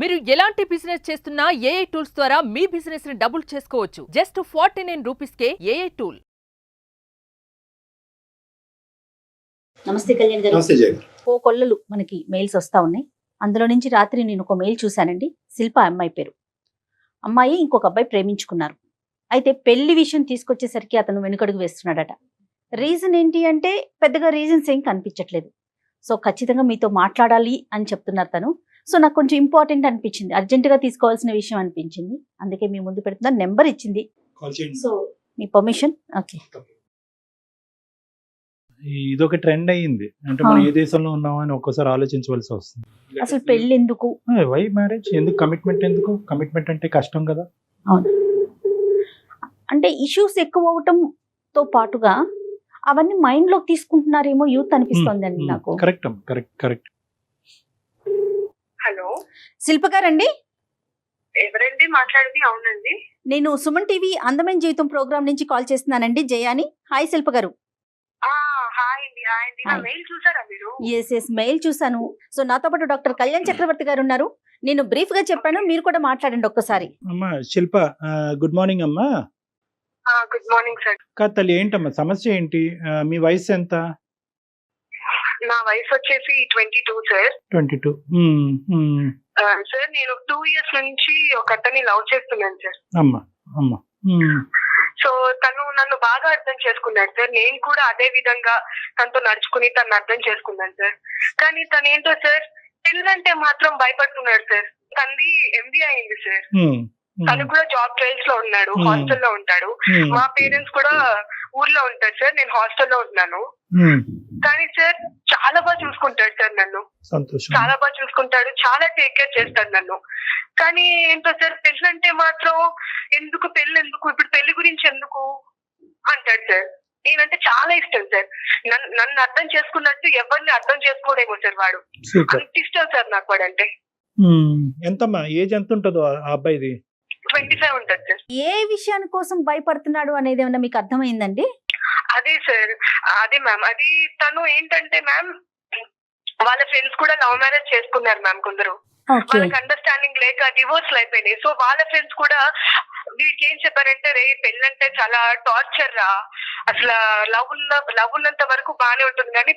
మీరు ఎలాంటి బిజినెస్ చేస్తున్నా ఏఐ టూల్స్ ద్వారా మీ బిజినెస్ ని డబుల్ చేసుకోవచ్చు. జస్ట్ 49 రూపీస్కే ఏఐ టూల్. నమస్తే కళ్యాణ్ గారు. నమస్తే జయ గారు. కొల్లలు మనకి మెయిల్స్ వస్తా ఉన్నాయి. అందులో నుంచి రాత్రి నేను ఒక మెయిల్ చూశానండి. శిల్ప అమ్మాయి పేరు. అమ్మాయి ఇంకొక అబ్బాయి ప్రేమించుకున్నారు. అయితే పెళ్లి విషయం తీసుకొచ్చేసరికి అతను వెనుకడుగు వేస్తున్నాడట. రీజన్ ఏంటి అంటే పెద్దగా రీజన్స్ ఏం కనిపించట్లేదు. సో ఖచ్చితంగా మీతో మాట్లాడాలి అని చెప్తున్నారు తను. సో నాకు కొంచెం ఇంపార్టెంట్ అనిపించింది, అర్జెంటుగా తీసుకోవాల్సిన విషయం అనిపించింది. అందుకే మీ ముందు పెడుతున్నా. నెంబర్ ఇచ్చింది. సో మీ పర్మిషన్? ఓకే. ఇదొక ట్రెండ్ అయ్యింది. అంటే మనం ఏ దేశంలో ఉన్నామో అని ఒక్కోసారి ఆలోచించవలసి వస్తుంది. అసలు పెళ్లి ఎందుకు, వై మ్యారేజ్ ఎందుకు, కమిట్మెంట్ ఎందుకు? కమిట్మెంట్ అంటే కష్టం కదా. అవును, అంటే ఇష్యూస్ ఎక్కువ అవటంతో పాటుగా అవన్నీ మైండ్ లోకి తీసుకుంటున్నారేమో యూత్ అనిపిస్తోందండి నాకు. Correct correct. హలో, శిల్ప గారండి? ఎవరండి మాట్లాడేది? అవునండి, నేను సుమన్ టీవీ అందమైన జీవితం ప్రోగ్రామ్ నుంచి కాల్ చేస్తున్నానండి, జయాని. హాయ్ శిల్ప గారు. హాయ్ అండి. నా మెయిల్ చూసారా మీరు? ఎస్ మెయిల్ చూసాను. సో నాతో పాటు డాక్టర్ కళ్యాణ్ చక్రవర్తి గారు ఉన్నారు. నేను బ్రీఫ్ గా చెప్పాను, మీరు కూడా మాట్లాడండి ఒక్కసారి. అమ్మా శిల్ప, గుడ్ మార్నింగ్ అమ్మా. Good morning sir. తల్లి ఏంటమ్మా సమస్య ఏంటి? మీ వయసు ఎంత? నా వయసు వచ్చేసి 22 సార్. 22. సార్ నేను 2 years నుంచి ఒక అతన్ని లవ్ చేస్తున్నాను సార్. అమ్మా అమ్మా. సో తను నన్ను బాగా అర్థం చేసుకున్నాడు సార్. నేను కూడా అదే విధంగా తనతో నడుచుకుని తను అర్థం చేసుకున్నాను సార్. కానీ తను ఏంటో సార్, పిల్లంటే మాత్రం భయపడుతున్నాడు సార్. తనది MBA అయింది సార్. తను కూడా జాబ్ ట్రయల్స్ లో ఉన్నాడు, హాస్టల్లో ఉంటాడు. మా పేరెంట్స్ కూడా ఊర్లో ఉంటారు సార్, నేను హాస్టల్లో ఉంటున్నాను. కానీ సార్ చాలా బాగా చూసుకుంటాడు సార్ నన్ను. చాలా బాగా చూసుకుంటాడు, చాలా టేక్ కేర్ చేస్తాడు నన్ను. కానీ ఏంటో సార్, పెళ్ళంటే మాత్రం ఎందుకు, పెళ్ళి ఎందుకు, ఇప్పుడు పెళ్లి గురించి ఎందుకు అంటాడు సార్. నేనంటే చాలా ఇష్టం సార్. నన్ను అర్థం చేసుకున్నట్టు ఎవరిని అర్థం చేసుకోడేమో సార్ వాడు. అంత ఇష్టం సార్ నాకు వాడంటే. ఎంతమ్మా ఏజ్ ఎంత ఉంటుందో ఆ అబ్బాయిది? 25 ఉంటుంది సార్. ఏ విషయాని కోసం భయపడుతున్నాడు అనేది ఏమన్నా మీకు అర్థమైందండి? అదే సార్, అదే మ్యామ్. అది తను ఏంటంటే మ్యామ్, వాళ్ళ ఫ్రెండ్స్ కూడా లవ్ మ్యారేజ్ చేసుకున్నారు మ్యామ్. కొందరు వాళ్ళకి అండర్స్టాండింగ్ లేక డివోర్స్ అయిపోయినాయి. సో వాళ్ళ ఫ్రెండ్స్ కూడా వీడికి ఏం చెప్పారంటే, రే పెళ్ళంటే చాలా టార్చర్ రా, అసలు లవ్ ఉన్నంత వరకు బాగానే ఉంటుంది కానీ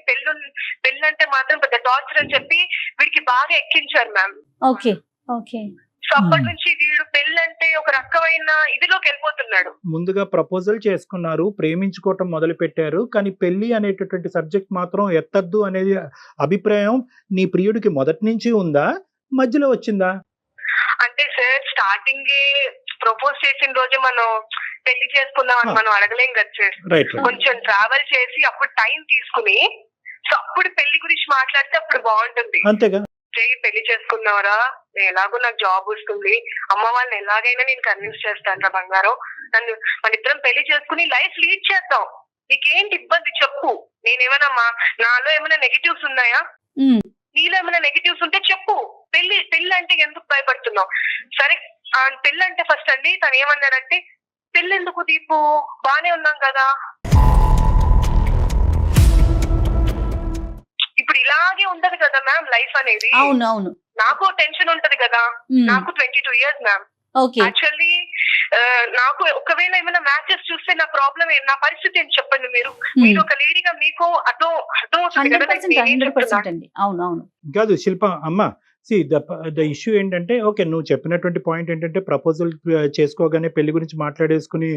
పెళ్ళంటే మాత్రం పెద్ద టార్చర్ అని చెప్పి వీడికి బాగా ఎక్కించారు మ్యామ్. Okay okay. సో అప్పటి నుంచి వీడు పెళ్ళంటే ఒక రకమైన ఇదిలోకి వెళ్ళిపోతున్నాడు. ముందుగా ప్రపోజల్ చేసుకున్నారు, ప్రేమించుకోవటం మొదలు పెట్టారు, కానీ పెళ్లి అనేటటువంటి సబ్జెక్ట్ మాత్రం ఎత్తద్దు అనేది అభిప్రాయం నీ ప్రియుడికి మొదటి నుంచి ఉందా, మధ్యలో వచ్చిందా? అంటే సార్ స్టార్టింగ్ ప్రపోజ్ చేసిన రోజు మనం పెళ్లి చేసుకుందాం అని మనం అడగలేం కదా సార్. కొంచెం ట్రావెల్ చేసి అప్పుడు టైం తీసుకుని, సో అప్పుడు పెళ్లి గురించి మాట్లాడితే అప్పుడు బాగుంటుంది. అంతేగా. పెళ్లి చేసుకున్నావరా, ఎలాగో నాకు జాబ్ వస్తుంది, అమ్మ వాళ్ళని ఎలాగైనా నేను కన్విన్స్ చేస్తాను రా బంగారం, నన్ను మన ఇద్దరం పెళ్లి చేసుకుని లైఫ్ లీడ్ చేద్దాం, నీకేంటి ఇబ్బంది చెప్పు, నేనేమైనా నాలో ఏమైనా నెగిటివ్స్ ఉన్నాయా, నీలో ఏమైనా నెగిటివ్స్ ఉంటే చెప్పు, పెళ్లి అంటే ఎందుకు భయపడుతున్నావు? సరే పెళ్లి అంటే ఫస్ట్ అండి తను ఏమన్నారంటే, పెళ్లి ఎందుకు దీపు, బానే ఉన్నాం కదా. ఇప్పుడు ఇలాగే ఉంటది కదా మ్యామ్ లైఫ్ అనేది. అవునవును, నాకు టెన్షన్ ఉంటది కదా. నాకు 22 years మ్యామ్. యాక్చువల్లీ నాకు ఒకవేళ ఏమైనా మ్యాచెస్ చూస్తే నా ప్రాబ్లం నా పరిస్థితి ఏంటి చెప్పండి మీరు. మీరు ఒక లేడీగా మీకు అర్థం అవుతుంది కదా. అవునవును కాదు శిల్ప అమ్మ, ద ఇష్యూ ఏంటంటే, ఓకే నువ్వు చెప్పినటువంటి పాయింట్ ఏంటంటే, ప్రపోజల్ చేసుకోగానే పెళ్లి గురించి మాట్లాడేసుకుని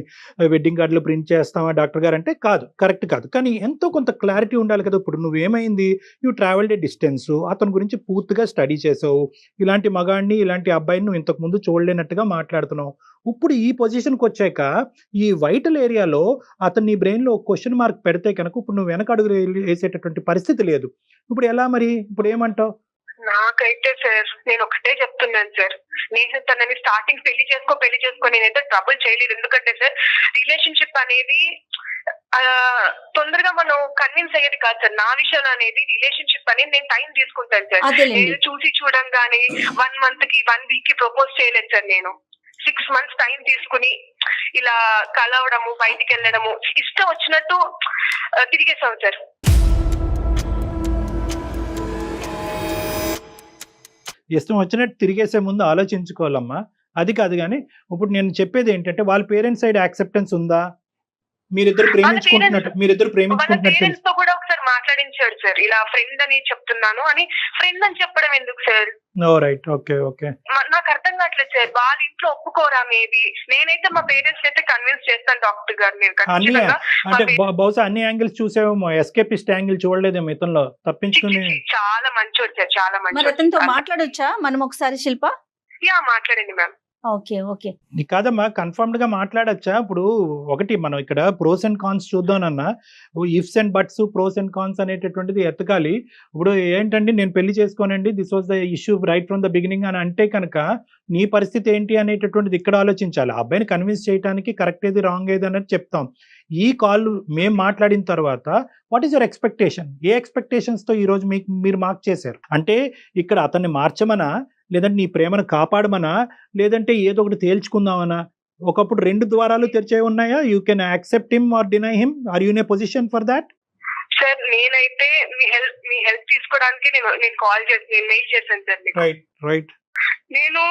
వెడ్డింగ్ కార్డులు ప్రింట్ చేస్తావా డాక్టర్ గారు అంటే కాదు, కరెక్ట్ కాదు. కానీ ఎంతో కొంత క్లారిటీ ఉండాలి కదా. ఇప్పుడు నువ్వేమైంది, యూ ట్రావెల్డ్ ఏ డిస్టెన్స్, అతని గురించి పూర్తిగా స్టడీ చేసావు, ఇలాంటి మగాడిని ఇలాంటి అబ్బాయిని నువ్వు ఇంతకు ముందు చూడలేనట్టుగా మాట్లాడుతున్నావు. ఇప్పుడు ఈ పొజిషన్కి వచ్చాక ఈ వైటల్ ఏరియాలో అతని బ్రెయిన్లో క్వశ్చన్ మార్క్ పెడితే కనుక ఇప్పుడు నువ్వు వెనక అడుగు వేసేటటువంటి పరిస్థితి లేదు. ఇప్పుడు ఎలా మరి, ఇప్పుడు ఏమంటావు? నాకైతే సార్ నేను ఒకటే చెప్తున్నాను సార్, నేను తనని స్టార్టింగ్ పెళ్లి చేసుకో నేనైతే ట్రబుల్ చేయలేదు. ఎందుకంటే సార్ రిలేషన్షిప్ అనేది తొందరగా మనం కన్విన్స్ అయ్యేది కాదు సార్. నా విషయం అనేది రిలేషన్షిప్ అనేది నేను టైం తీసుకుంటాను సార్. నేను చూసి చూడంగానే 1 month కి 1 week కి ప్రపోజ్ చేయలేదు సార్. నేను 6 months టైం తీసుకుని ఇలా కలవడము, బయటికి వెళ్ళడము, ఇష్టం వచ్చినట్టు తిరిగేసాం సార్. ఇష్టం వచ్చినట్టు తిరిగేసే ముందు ఆలోచించుకోవాలమ్మా. అది కాదు కానీ ఇప్పుడు నేను చెప్పేది ఏంటంటే వాళ్ళ పేరెంట్స్ సైడ్ యాక్సెప్టెన్స్ ఉందా? మీరిద్దరు వాళ్ళ ప్రేమించుకుంటున్నట్టు పేరెంట్స్ తో కూడా ఒకసారి మాట్లాడించాడు సార్, ఇలా ఫ్రెండ్ అని చెప్తున్నాను అని. ఫ్రెండ్ అని చెప్పడం ఎందుకు సార్? Right, okay okay. నాకు అర్థం కావట్లేదు సార్, వాళ్ళ ఇంట్లో ఒప్పుకోరా? మేబీ నేనైతే మా పేరెంట్స్ అయితే కన్విన్స్ చేస్తాను డాక్టర్ గారు, మీరు అన్ని ఖచ్చితంగా. అంటే బహుశా అన్ని యాంగిల్స్ చూసేమో, ఎస్కేపిస్ట్ యాంగిల్ చూడలేదేమో ఇతనిలో, తప్పించుకుని. చాలా మంచోడు సార్, చాలా మరి మంచి. అతనితో మాట్లాడొచ్చా మనం ఒకసారి శిల్ప? మాట్లాడండి మ్యామ్. Okay okay. కాదమ్మా, కన్ఫర్మ్డ్ గా మాట్లాడచ్చా? ఇప్పుడు ఒకటి మనం ఇక్కడ ప్రోస్ అండ్ కాన్స్ చూద్దామన్నా, ifs and buts, pros and cons అనేటటువంటిది ఎతకాలి. ఇప్పుడు ఏంటండి, నేను పెళ్లి చేసుకోనండి, this was the issue right from the beginning అని అంటే కనుక నీ పరిస్థితి ఏంటి అనేటటువంటిది ఇక్కడ ఆలోచించాలి. అబ్బాయిని కన్విన్స్ చేయడానికి కరెక్ట్ ఏది రాంగ్ ఏది అనేది చెప్తాం. ఈ కాల్ మేము మాట్లాడిన తర్వాత what is your expectation? A expectations తో ఈ రోజు మీరు మార్క్ చేశారు? అంటే ఇక్కడ అతన్ని మార్చమనా, లేదంటే నీ ప్రేమను కాపాడమనా, లేదంటే ఏదో ఒకటి తేల్చుకుందామనా? ఒకప్పుడు 2 ద్వారాలు తెరిచే ఉన్నాయా? You can accept him or deny him. Are you in a position for that? Sir నేనైతే మీ హెల్ప్ తీసుకోవడానికి నేను కాల్ చేసి నేను మెయిల్ చేశాను సార్ మీకు. రైట్. నేను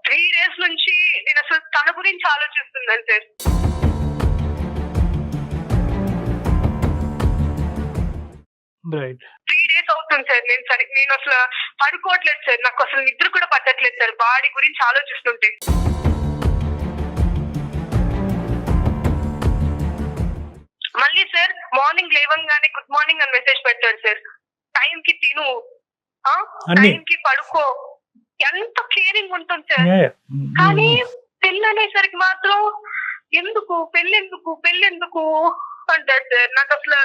3 days నుంచి నేను అసలు తన గురించి ఆలోచిస్తున్నాను సార్. రైట్. 3 days అవుతుంది సార్. నేను అసలు పడుకోవట్లేదు సార్, నాకు అసలు నిద్ర కూడా పట్టట్లేదు సార్ వాడి గురించి ఆలోచిస్తుంటే. మళ్ళీ సార్ మార్నింగ్ లేవంగానే గుడ్ మార్నింగ్ అని మెసేజ్ పెట్టాడు సార్. టైం కి తిను, టైం కి పడుకో, ఎంత కేరింగ్ ఉంటుంది సార్. కానీ పెళ్ళి అనేసరికి మాత్రం ఎందుకు పెళ్ళెందుకు అంటాడు సార్. నాకు అసలు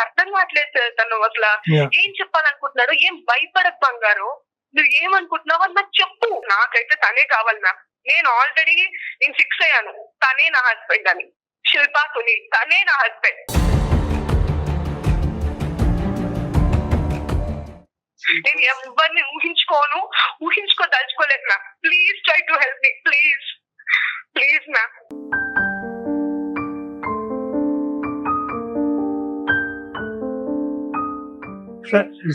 అర్థం కావట్లేదు సార్. తను అసలు ఏం చెప్పాలనుకుంటున్నాడు? ఏం భయపడకు బంగారు, నువ్వు ఏమనుకుంటున్నావు అని నాకు చెప్పు. నాకైతే తనే కావాలి మ్యామ్. నేను ఆల్రెడీ ఫిక్స్ అయ్యాను, తనే నా హస్బెండ్ అని. శిల్పా సునీల్ తనే నా హస్బెండ్. నేను ఎవరిని ఊహించుకోదలుచుకోలేదు ma'am. Please try to help me, please ma'am.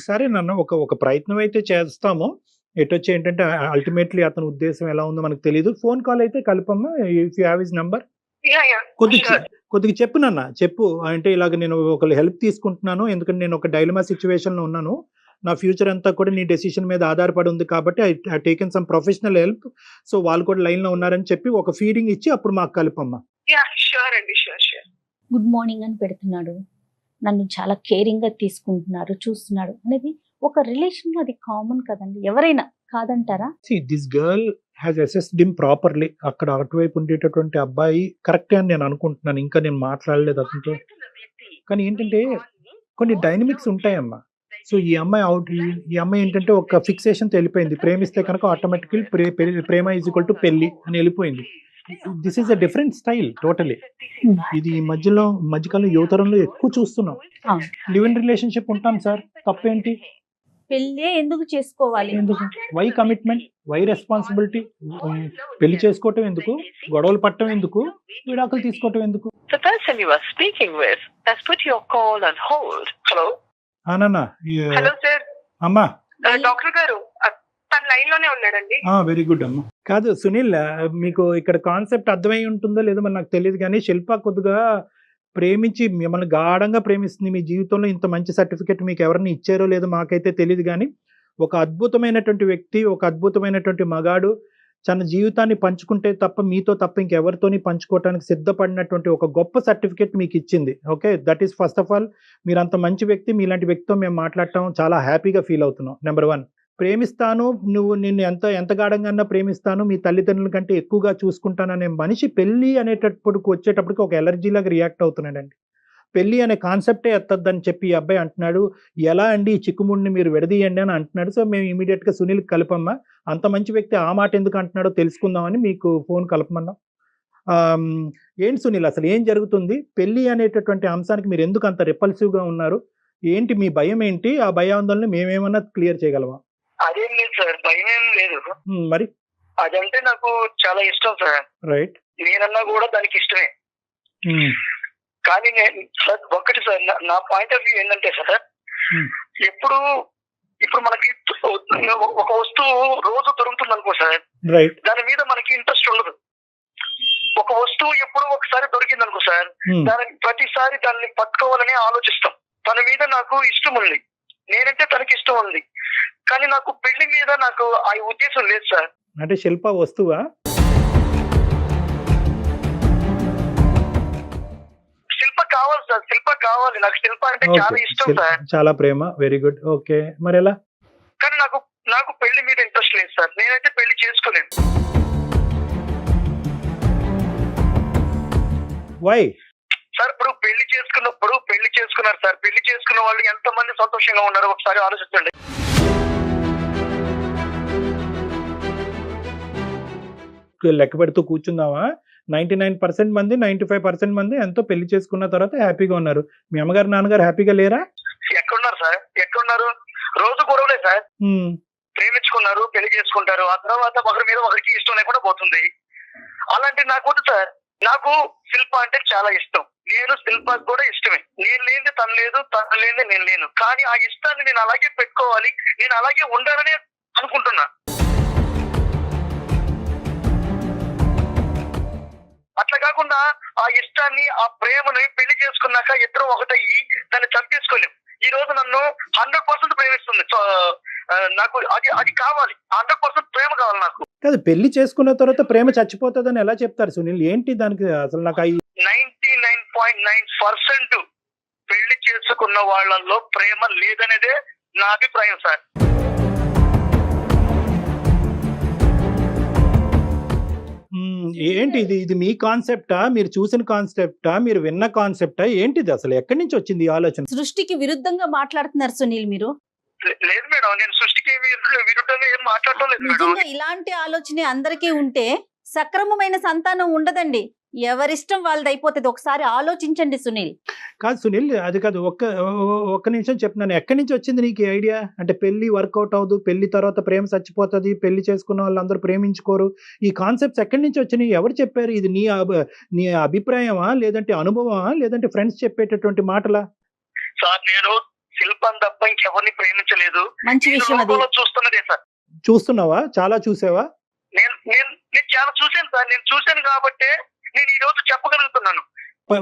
సరే నన్ను ఒక ప్రయత్నం అయితే చేస్తాము. ఎటొచ్చి ఏంటంటే అల్టిమేట్లీ అతని ఉద్దేశం ఎలా ఉందో మనకు తెలియదు. ఫోన్ కాల్ అయితే కలపమ్మా, if you have his number. కొద్దిగా చెప్పు నాన్న, చెప్పు. అంటే ఇలాగ నేను ఒకళ్ళు హెల్ప్ తీసుకుంటున్నాను, ఎందుకంటే నేను ఒక డైలమా సిచ్యువేషన్ లో ఉన్నాను. నా ఫ్యూచర్ అంతా కూడా నీ డెసిషన్ మీద ఆధారపడి ఉంది కాబట్టి I taken some professional help. So వాళ్ళు కూడా లైన్ లో ఉన్నారని చెప్పి ఒక ఫీడింగ్ ఇచ్చి అప్పుడు మాకు కలుపమ్మా. గుడ్ మార్నింగ్ అని పెడుతున్నాడు, నన్ను చాలా కేరింగ్ గా తీసుకుంటున్నారు, చూస్తున్నాడు అనేది ఒక రిలేషన్ లో అది కామన్ కదండి, ఎవరైనా కాదంటారా? This girl has assessed him properly. అక్కడ అటువైపు ఉండేటటువంటి అబ్బాయి కరెక్టే అని నేను అనుకుంటున్నాను. ఇంకా నేను మాట్లాడలేదు అతనితో. కానీ ఏంటంటే కొన్ని డైనమిక్స్ ఉంటాయమ్మా. సో ఈ అమ్మాయి ఏంటంటే ఒక ఫిక్సేషన్ వెళ్ళిపోయింది. ప్రేమిస్తే కనుక ఆటోమేటికల్ ప్రేమ ఈజ్ ఈక్వల్ టు పెళ్లి అని వెళ్ళిపోయింది. This is a different style totally. ఇది మధ్యకాలం యువతరంలో ఎక్కువ చూస్తున్నాం. లివ్ ఇన్ రిలేషన్షిప్ ఉంటాం సార్, తప్పేంటి? పెళ్ళే ఎందుకు చేసుకోవాలి? ఎందుకు? Why commitment, why responsibility? పెళ్లి చేసుకోవటం ఎందుకు? గొడవలు పట్టడం ఎందుకు? విడాకులు తీసుకోవటం ఎందుకు? The person you are speaking with has put your call on hold. Hello? నాన్న. Hello sir. అమ్మా. డాక్టర్ గారు తన లైన్ లోనే ఉన్నాడండి. వెరీ గుడ్ అమ్మా. కాదు సునీల్, మీకు ఇక్కడ కాన్సెప్ట్ అర్థమై ఉంటుందో లేదో మరి నాకు తెలియదు, కానీ శిల్ప కొద్దిగా ప్రేమించి మిమ్మల్ని గాఢంగా ప్రేమిస్తుంది. మీ జీవితంలో ఇంత మంచి సర్టిఫికెట్ మీకు ఎవరిని ఇచ్చారో లేదో మాకైతే తెలియదు, కానీ ఒక అద్భుతమైనటువంటి వ్యక్తి, ఒక అద్భుతమైనటువంటి మగాడు తన జీవితాన్ని పంచుకుంటే తప్ప మీతో తప్ప ఇంకెవరితోని పంచుకోవడానికి సిద్ధపడినటువంటి ఒక గొప్ప సర్టిఫికెట్ మీకు ఇచ్చింది. Okay, that is first of all. మీరు అంత మంచి వ్యక్తి, మీలాంటి వ్యక్తితో మేము మాట్లాడటం చాలా హ్యాపీగా ఫీల్ అవుతున్నాం. నెంబర్ 1, ప్రేమిస్తాను, నువ్వు నిన్ను ఎంత గాఢంగా ప్రేమిస్తాను, మీ తల్లిదండ్రుల కంటే ఎక్కువగా చూసుకుంటాననే మనిషి పెళ్ళి అనేటప్పటికి వచ్చేటప్పటికి ఒక ఎలర్జీ లాగా రియాక్ట్ అవుతున్నాడండి. పెళ్ళి అనే కాన్సెప్టే ఎత్తద్దని చెప్పి ఈ అబ్బాయి అంటున్నాడు. ఎలా అండి ఈ చిక్కుముడిని మీరు విడదీయండి అని అంటున్నాడు. సో మేము ఇమీడియట్గా సునీల్కి కలపమ్మా. అంత మంచి వ్యక్తి ఆ మాట ఎందుకు అంటున్నాడో తెలుసుకుందామని మీకు ఫోన్ కలపమన్నాం. ఏంటి సునీల్, అసలు ఏం జరుగుతుంది? పెళ్ళి అనేటటువంటి అంశానికి మీరు ఎందుకు అంత రిపల్సివ్గా ఉన్నారు? ఏంటి మీ భయం ఏంటి? ఆ భయాందోళన మేమేమన్నా క్లియర్ చేయగలమా? అదేం లేదు సార్, భయం ఏం లేదు. మరి అదంటే నాకు చాలా ఇష్టం సార్. రైట్. నేనన్నా కూడా దానికి ఇష్టమే. కానీ నేను సార్ ఒకటి సార్, నా పాయింట్ ఆఫ్ వ్యూ ఏంటంటే సార్, ఎప్పుడు ఇప్పుడు మనకి ఒక వస్తువు రోజు దొరుకుతుంది అనుకో సార్, రైట్. దాని మీద మనకి ఇంట్రెస్ట్ ఉండదు. ఒక వస్తువు ఎప్పుడో ఒకసారి దొరికింది అనుకో సార్, దాని ప్రతిసారి దాన్ని పట్టుకోవాలని ఆలోచిస్తాం. తన మీద నాకు ఇష్టం ఉంది, నేనంటే తనకి ఇష్టం ఉంది, కానీ నాకు పెళ్లి మీద నాకు ఆ ఉద్దేశం లేదు సార్. అంటే శిల్ప వస్తువా? శిల్ప కావాలి సార్, శిల్ప కావాలి. నాకు శిల్ప అంటే చాలా ఇష్టం సార్, చాలా ప్రేమ. Very good. ఓకే, మరి ఎలా? కానీ నాకు పెళ్లి మీద ఇంట్రెస్ట్ లేదు సార్. నేనైతే పెళ్లి చేసుకోలేను. వై సార్ ఇప్పుడు పెళ్లి చేసుకున్నారు సార్. పెళ్లి చేసుకున్న వాళ్ళు ఎంత మంది సంతోషంగా ఉన్నారో ఒకసారి ఆలోచించండి. లెక్క పెడుతూ కూర్చుందామా? 99% మంది 95% మంది ఎంతో పెళ్లి చేసుకున్న తర్వాత హ్యాపీగా ఉన్నారు. మీ అమ్మగారు నాన్నగారు హ్యాపీగా లేరా? ఎక్కడున్నారు సార్? ఎక్కడున్నారు? రోజు గొడవలే సార్. ప్రేమించుకున్నారు, పెళ్లి చేసుకుంటారు, ఆ తర్వాత ఒకరి మీద ఒకరికి ఇష్టం లేకుండా పోతుంది. అలాంటి నాకు వద్దు సార్. నాకు శిల్ప అంటే చాలా ఇష్టం. నేను శిల్పకు కూడా ఇష్టమే. నేను లేనిది తను లేదు, తను లేనిది నేను లేను. కానీ ఆ ఇష్టాన్ని నేను అలాగే పెట్టుకోవాలి, నేను అలాగే ఉండాలని అనుకుంటున్నా. అట్లా కాకుండా ఆ ఇష్టాన్ని, ఆ ప్రేమను పెళ్లి చేసుకున్నాక ఇద్దరు ఒకటయ్యి దాన్ని చంపేసుకోలేం. ఈ రోజు నన్ను 100% ప్రేమిస్తుంది. నాకు అది కావాలి, 100% ప్రేమ కావాలి నాకు. కాదు, పెళ్లి చేసుకున్న తర్వాత ప్రేమ చచ్చిపోతుందని ఎలా చెప్తారు సునీల్? ఏంటి దానికి అసలు? నాకు 99.9% పెళ్లి చేసుకున్న వాళ్ళల్లో ప్రేమ లేదనేదే నా అభిప్రాయం సార్. ఏంటి ఇది మీ కాన్సెప్టా? మీరు చూసిన కాన్సెప్టా? మీరు విన్న కాన్సెప్టా? ఏంటిది అసలు? ఎక్కడి నుంచి వచ్చింది ఈ ఆలోచన? సృష్టికి విరుద్ధంగా మాట్లాడుతున్నారు సునీల్ మీరు. లేదు మేడం, నేను సృష్టికి విరుద్ధంగా ఏం మాట్లాడటం లేదు మేడం. నిజంగా ఇలాంటి ఆలోచన అందరికీ ఉంటే సక్రమమైన సంతానం ఉండదండి. ఎవరిష్టం వాళ్ళది అయిపోతుంది. ఒకసారి ఆలోచించండి సునీల్. కాదు సునీల్, అది కాదు. ఒక్క నిమిషం చెప్తున్నాను. ఎక్కడి నుంచి వచ్చింది నీకు ఈ ఐడియా? అంటే పెళ్లి వర్కౌట్ అవ్వదు, పెళ్లి తర్వాత ప్రేమ చచ్చిపోతుంది, పెళ్లి చేసుకున్న వాళ్ళందరూ ప్రేమించుకోరు, ఈ కాన్సెప్ట్స్ ఎక్కడి నుంచి వచ్చినాయి? ఎవరు చెప్పారు? ఇది నీ అభిప్రాయమా, లేదంటే అనుభవమా, లేదంటే ఫ్రెండ్స్ చెప్పేటటువంటి మాటలా? సార్ నేను శిల్పం తప్ప ఇంకెవరిని ప్రేమించలేదు. మంచి విషయం అది. చూస్తున్నదే సార్. చూస్తున్నావా? చాలా చూసావా? నేను చాలా చూశాను సార్. నేను చూశాను కాబట్టే నేను ఈ రోజు చెప్పగలుగుతున్నాను.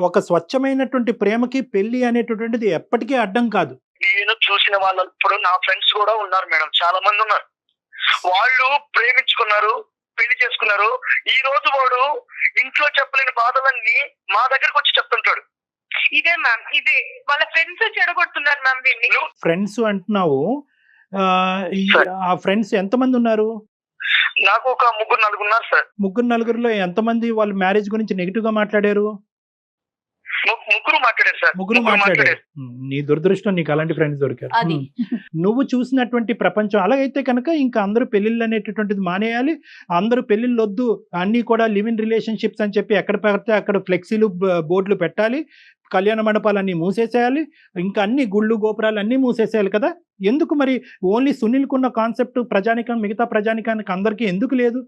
ఒక స్వచ్ఛమైనటువంటి ప్రేమకి పెళ్లి అనేటటువంటిది ఎప్పటికీ అడ్డం కాదు. నేను చూసిన వాళ్ళు ఇప్పుడు నా ఫ్రెండ్స్ కూడా ఉన్నారు మేడం, చాలా మంది ఉన్నారు. వాళ్ళు ప్రేమించుకున్నారు, పెళ్లి చేసుకున్నారు. ఈ రోజు వాడు ఇంట్లో చెప్పలేని బాధలన్నీ మా దగ్గరకు వచ్చి చెప్తుంటాడు. ఇదే మ్యామ్, ఇదే వాళ్ళ ఫ్రెండ్స్ చెడగొడుతున్నారు మ్యామ్ వీళ్ళని. ఫ్రెండ్స్ అంటున్నావు, ఆ ఫ్రెండ్స్ ఎంతమంది ఉన్నారు? నాకు ఒక 3-4 ఉన్నారు సార్. 3-4లో ఎంతమంది వాళ్ళు మ్యారేజ్ గురించి నెగిటివ్ గా మాట్లాడారు? ముగ్గురు మాట్లాడారు సార్. ముగ్గురు మాట్లాడారు. నీ దురదృష్టం, నీకు అలాంటి ఫ్రెండ్స్ దొరికారు. అది నువ్వు చూసినటువంటి ప్రపంచం అలాగైతే కనుక ఇంకా అందరూ పెళ్లిళ్ళు అనేటటువంటిది మానేయాలి. అందరూ పెళ్లిళ్ళు వద్దు, అన్ని కూడా లివ్ ఇన్ రిలేషన్షిప్స్ అని చెప్పి ఎక్కడ పెడితే అక్కడ ఫ్లెక్సీలు బోర్డులు పెట్టాలి, కళ్యాణ మండపాలన్నీ మూసేసేయాలి, ఇంకా అన్ని గుళ్ళు గోపురాలు అన్నీ మూసేసేయాలి కదా. ఎందుకు మరి ఓన్లీ సునీల్కున్న కాన్సెప్ట్ ప్రజానికం, మిగతా ప్రజానికానికి అందరికీ ఎందుకు లేదు?